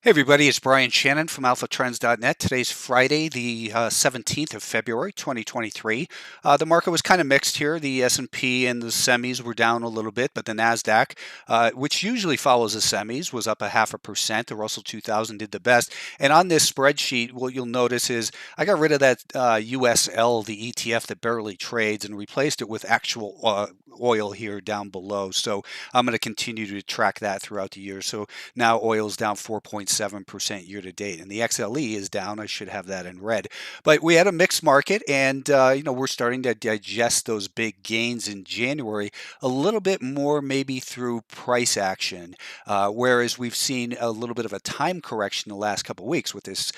Hey everybody, it's Brian Shannon from AlphaTrends.net. Today's Friday, the 17th of February, 2023. The market was kind of mixed here. The S&P and the semis were down a little bit, but the Nasdaq, which usually follows the semis, was up 0.5%. The Russell 2000 did the best. And on this spreadsheet, what you'll notice is I got rid of that USL, the ETF that barely trades, and replaced it with actual oil here down below. So I'm going to continue to track that throughout the year. So now oil's down 4.7% year to date, and the XLE is down. I should have that in red. But we had a mixed market, and we're starting to digest those big gains in January a little bit more, maybe through price action. Whereas we've seen a little bit of a time correction the last couple of weeks with this,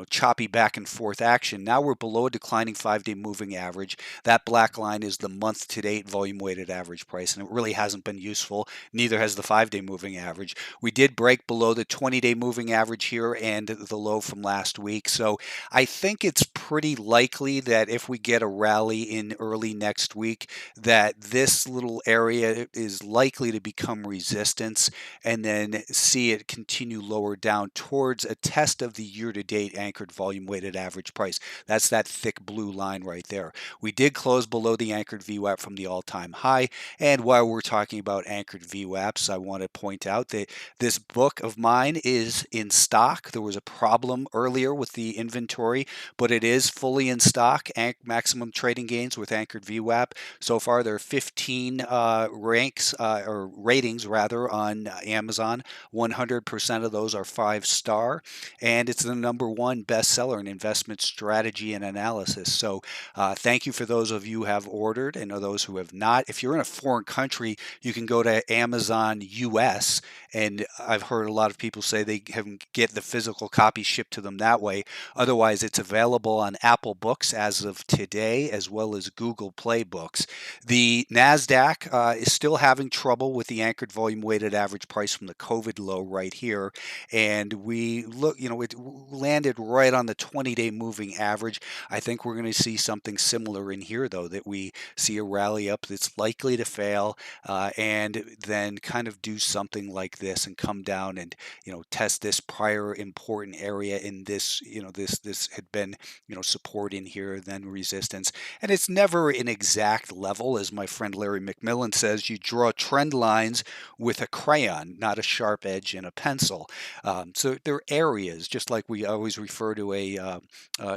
choppy back and forth action. Now we're below a declining 5-day moving average. That black line is the month to date volume weighted average price, and it really hasn't been useful. Neither has the 5-day moving average. We did break below the 20-day moving average here and the low from last week. So I think it's pretty likely that if we get a rally in early next week, that this little area is likely to become resistance and then see it continue lower down towards a test of the year-to-date anchored volume-weighted average price. That's that thick blue line right there. We did close below the anchored VWAP from the all-time high. And while we're talking about anchored VWAPs, I want to point out that this book of mine is in stock. There was a problem earlier with the inventory, but it is fully in stock. Maximum trading gains with anchored VWAP. So far, there are 15 ranks or ratings rather on Amazon. 100% of those are 5-star, and it's the #1 bestseller in investment strategy and analysis. So, thank you for those of you who have ordered, and those who have not. If you're in a foreign country, you can go to Amazon US, and I've heard a lot of people say they can get the physical copy shipped to them that way. Otherwise, it's available on Apple Books as of today, as well as Google Play Books. The NASDAQ is still having trouble with the anchored volume weighted average price from the COVID low right here. And we look, it landed right on the 20-day moving average. I think we're going to see something similar in here, though, that we see a rally up that's likely to fail and then kind of do something like this and come down and test this prior important area in this this had been support in here, then resistance. And it's never an exact level. As my friend Larry McMillan says, you draw trend lines with a crayon, not a sharp edge and a pencil. So there are areas, just like we always refer to a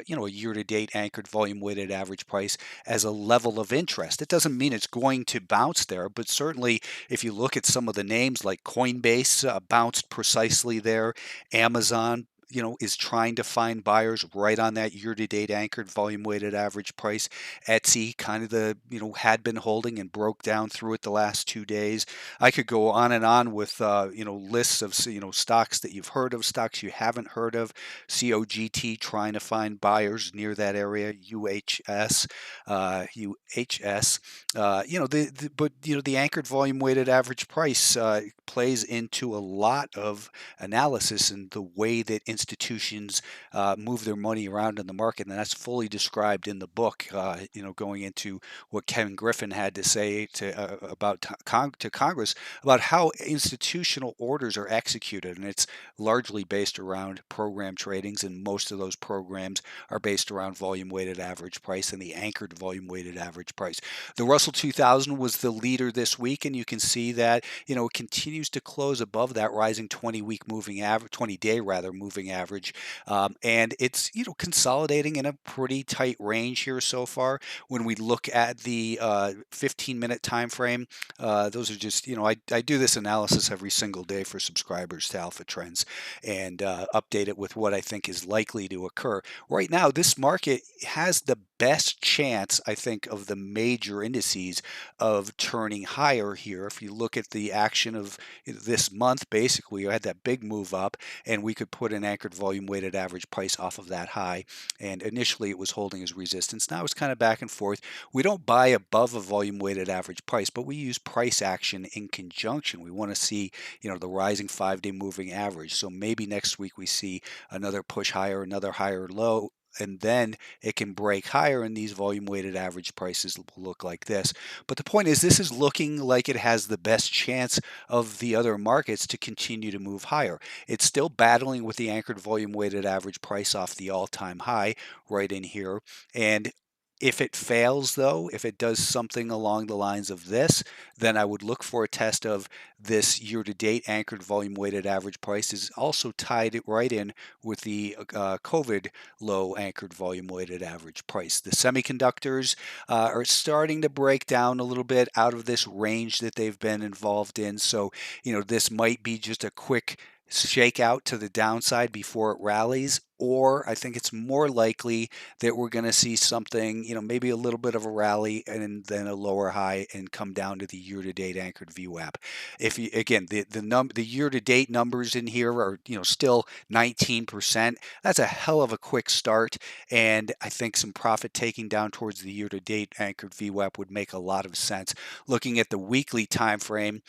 year-to-date anchored volume-weighted average price as a level of interest. It doesn't mean it's going to bounce there, but certainly if you look at some of the names like Coinbase bounced precisely there, Amazon is trying to find buyers right on that year-to-date anchored volume-weighted average price. Etsy, kind of had been holding and broke down through it the last 2 days. I could go on and on with lists of stocks that you've heard of, stocks you haven't heard of. COGT trying to find buyers near that area. UHS. But the anchored volume-weighted average price plays into a lot of analysis and the way that institutions move their money around in the market, and that's fully described in the book. Going into what Kevin Griffin had to say to Congress about how institutional orders are executed, and it's largely based around program tradings, and most of those programs are based around volume-weighted average price and the anchored volume-weighted average price. The Russell 2000 was the leader this week, and you can see that it continues to close above that rising 20-week moving average, 20-day rather moving average, and it's consolidating in a pretty tight range here so far. When we look at the 15-minute time frame, those are just I do this analysis every single day for subscribers to Alpha Trends and update it with what I think is likely to occur. Right now, this market has the best chance, I think, of the major indices of turning higher here. If you look at the action of this month, basically, you had that big move up, and we could put an anchored volume weighted average price off of that high. And initially, it was holding as resistance. Now it's kind of back and forth. We don't buy above a volume weighted average price, but we use price action in conjunction. We want to see, the rising 5-day moving average. So maybe next week we see another push higher, another higher low, and then it can break higher, and these volume weighted average prices will look like this. But the point is, this is looking like it has the best chance of the other markets to continue to move higher. It's still battling with the anchored volume weighted average price off the all-time high right in here. And if it fails, though, if it does something along the lines of this, then I would look for a test of this year-to-date anchored volume weighted average price is also tied it right in with the COVID low anchored volume weighted average price. The semiconductors are starting to break down a little bit out of this range that they've been involved in. So, this might be just a quick shake out to the downside before it rallies, or I think it's more likely that we're going to see something, maybe a little bit of a rally and then a lower high and come down to the year-to-date anchored VWAP. If you again the year-to-date numbers in here are still 19%. That's a hell of a quick start, and I think some profit taking down towards the year-to-date anchored VWAP would make a lot of sense. Looking at the weekly time frame,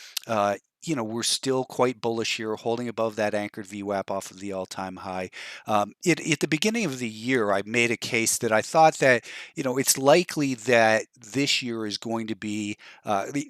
we're still quite bullish here, holding above that anchored VWAP off of the all-time high. At the beginning of the year, I made a case that I thought that, it's likely that this year is going to be,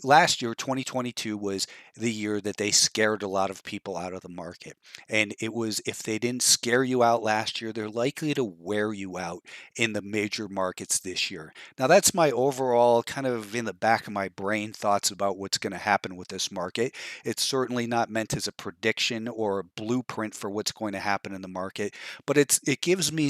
last year, 2022, was the year that they scared a lot of people out of the market. And it was, if they didn't scare you out last year, they're likely to wear you out in the major markets this year. Now, that's my overall kind of in the back of my brain thoughts about what's going to happen with this market. It's certainly not meant as a prediction or a blueprint for what's going to happen in the market, but it gives me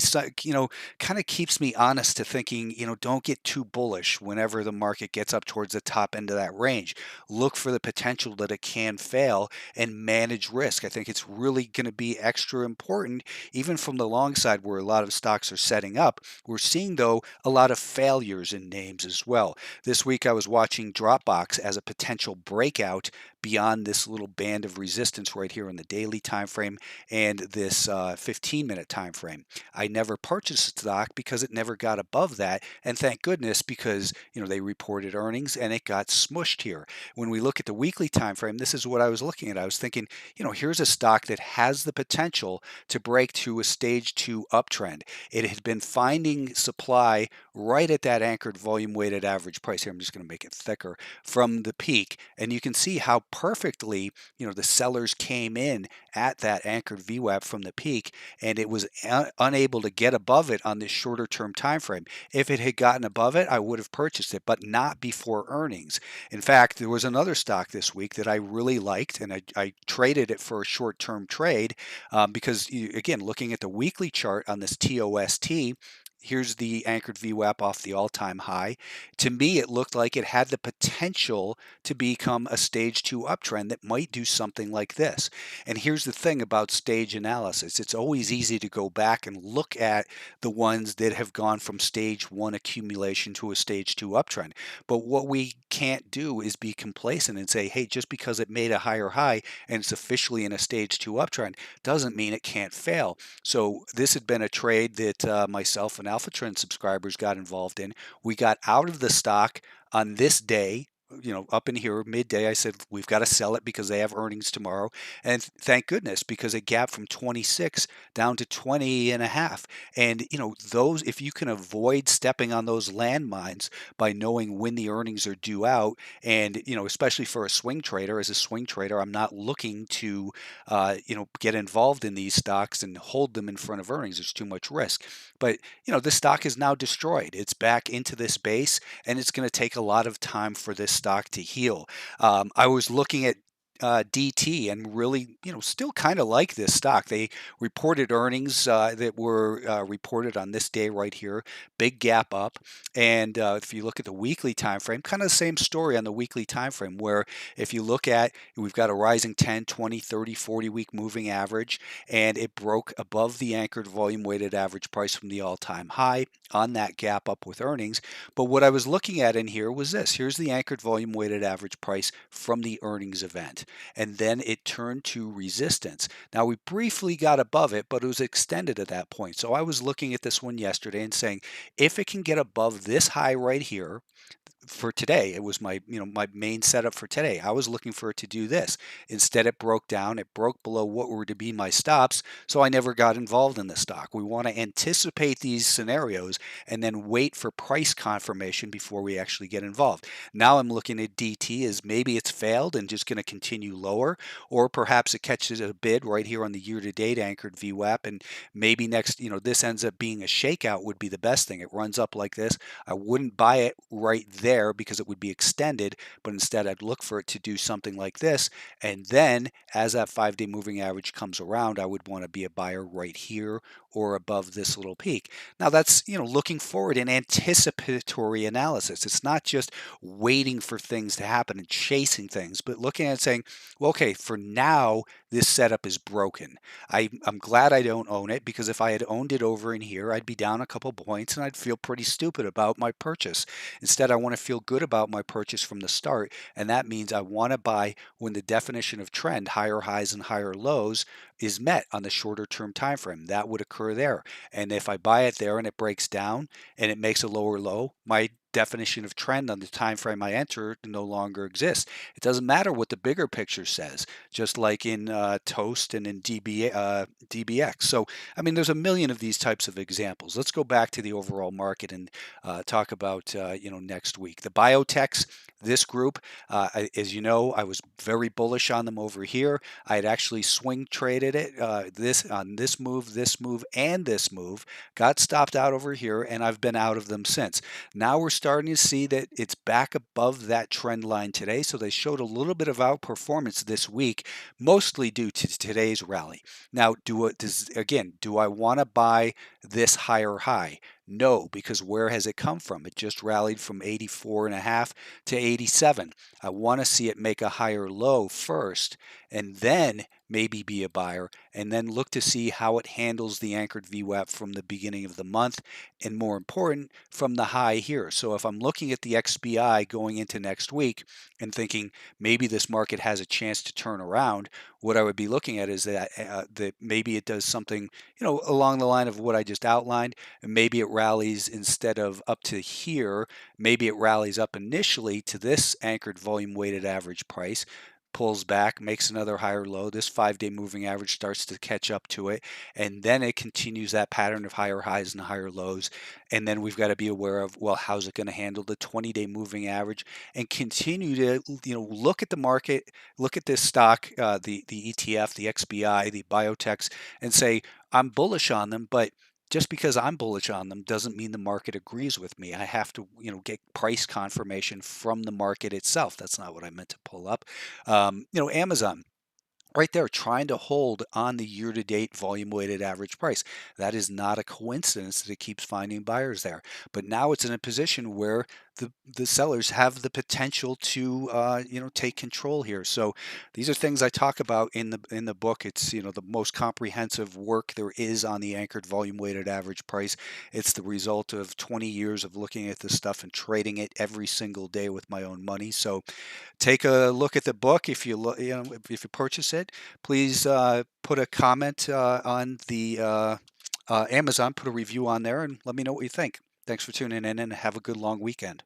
kind of keeps me honest to thinking, don't get too bullish whenever the market gets up towards the top end of that range. Look for the potential that it can fail and manage risk. I think it's really going to be extra important, even from the long side where a lot of stocks are setting up. We're seeing, though, a lot of failures in names as well. This week I was watching Dropbox as a potential breakout beyond this little band of resistance right here in the daily time frame and this 15-minute time frame. I never purchased stock because it never got above that, and thank goodness, because they reported earnings and it got smushed here. When we look at the weekly time frame, this is what I was looking at. I was thinking, here's a stock that has the potential to break to a stage 2 uptrend. It had been finding supply right at that anchored volume weighted average price. Here, I'm just going to make it thicker from the peak, and you can see how perfectly the sellers came in at that anchored VWAP from the peak, and it was unable to get above it on this shorter term time frame. If it had gotten above it, I would have purchased it, but not before earnings. In fact, there was another stock this week that I really liked, and I traded it for a short term trade because, again, looking at the weekly chart on this TOST, here's the anchored VWAP off the all-time high. To me, it looked like it had the potential to become a stage 2 uptrend that might do something like this. And here's the thing about stage analysis. It's always easy to go back and look at the ones that have gone from stage 1 accumulation to a stage 2 uptrend. But what we can't do is be complacent and say, hey, just because it made a higher high and it's officially in a stage 2 uptrend doesn't mean it can't fail. So this had been a trade that myself and Alpha Trend subscribers got involved in. We got out of the stock on this day, up in here midday. I said, we've got to sell it because they have earnings tomorrow. And thank goodness, because it gapped from 26 down to 20 and a half. And, those, if you can avoid stepping on those landmines by knowing when the earnings are due out, and, especially for a swing trader, as a swing trader, I'm not looking to, get involved in these stocks and hold them in front of earnings. There's too much risk. But, the stock is now destroyed. It's back into this base, and it's going to take a lot of time for this stock to heal. I was looking at DT and really, still kind of like this stock. They reported earnings that were reported on this day right here, big gap up. And if you look at the weekly time frame, kind of the same story on the weekly time frame, where if you look at, we've got a rising 10, 20, 30, 40 week moving average, and it broke above the anchored volume weighted average price from the all-time high on that gap up with earnings. But what I was looking at in here was this. Here's the anchored volume weighted average price from the earnings event. And then it turned to resistance. Now, we briefly got above it, but it was extended at that point. So I was looking at this one yesterday and saying, if it can get above this high right here, for today. It was my main setup for today. I was looking for it to do this. Instead, it broke down. It broke below what were to be my stops, so I never got involved in the stock. We want to anticipate these scenarios and then wait for price confirmation before we actually get involved. Now I'm looking at DT as maybe it's failed and just going to continue lower, or perhaps it catches a bid right here on the year-to-date anchored VWAP, and maybe next, this ends up being a shakeout would be the best thing. It runs up like this. I wouldn't buy it right there because it would be extended, but instead I'd look for it to do something like this. And then as that 5-day moving average comes around, I would want to be a buyer right here or above this little peak. Now that's, looking forward in anticipatory analysis. It's not just waiting for things to happen and chasing things, but looking at it saying, well, okay, for now, this setup is broken. I'm glad I don't own it, because if I had owned it over in here, I'd be down a couple points and I'd feel pretty stupid about my purchase. Instead, I want to feel good about my purchase from the start, and that means I want to buy when the definition of trend, higher highs and higher lows, is met on the shorter term time frame. That would occur there. And if I buy it there and it breaks down and it makes a lower low, my definition of trend on the time frame I enter no longer exists. It doesn't matter what the bigger picture says, just like in Toast and in DBX. So, I mean, there's a million of these types of examples. Let's go back to the overall market and talk about next week. The biotechs, this group, as you know, I was very bullish on them over here. I had actually swing traded it this move, and this move. Got stopped out over here, and I've been out of them since. Now we're starting to see that it's back above that trend line today. So they showed a little bit of outperformance this week, mostly due to today's rally. Now, do I want to buy this higher high? No, because where has it come from? It just rallied from 84.5 to 87. I want to see it make a higher low first, and then maybe be a buyer, and then look to see how it handles the anchored VWAP from the beginning of the month, and more important, from the high here. So if I'm looking at the XBI going into next week and thinking maybe this market has a chance to turn around, what I would be looking at is that maybe it does something, along the line of what I just outlined, and maybe it rallies instead of up to here, maybe it rallies up initially to this anchored volume weighted average price, pulls back, makes another higher low. This 5-day moving average starts to catch up to it, and then it continues that pattern of higher highs and higher lows. And then we've got to be aware of, well, how's it going to handle the 20-day moving average, and continue to look at the market, look at this stock, the ETF, the XBI, the biotechs, and say, I'm bullish on them, but just because I'm bullish on them doesn't mean the market agrees with me. I have to, get price confirmation from the market itself. That's not what I meant to pull up. Amazon, right there, trying to hold on the year-to-date volume-weighted average price. That is not a coincidence that it keeps finding buyers there. But now it's in a position where the sellers have the potential to take control here. So these are things I talk about in the book. It's the most comprehensive work there is on the anchored volume-weighted average price. It's the result of 20 years of looking at this stuff and trading it every single day with my own money. So take a look at the book. If if you purchase it, please put a comment on the Amazon, put a review on there, and let me know what you think. Thanks for tuning in, and have a good long weekend.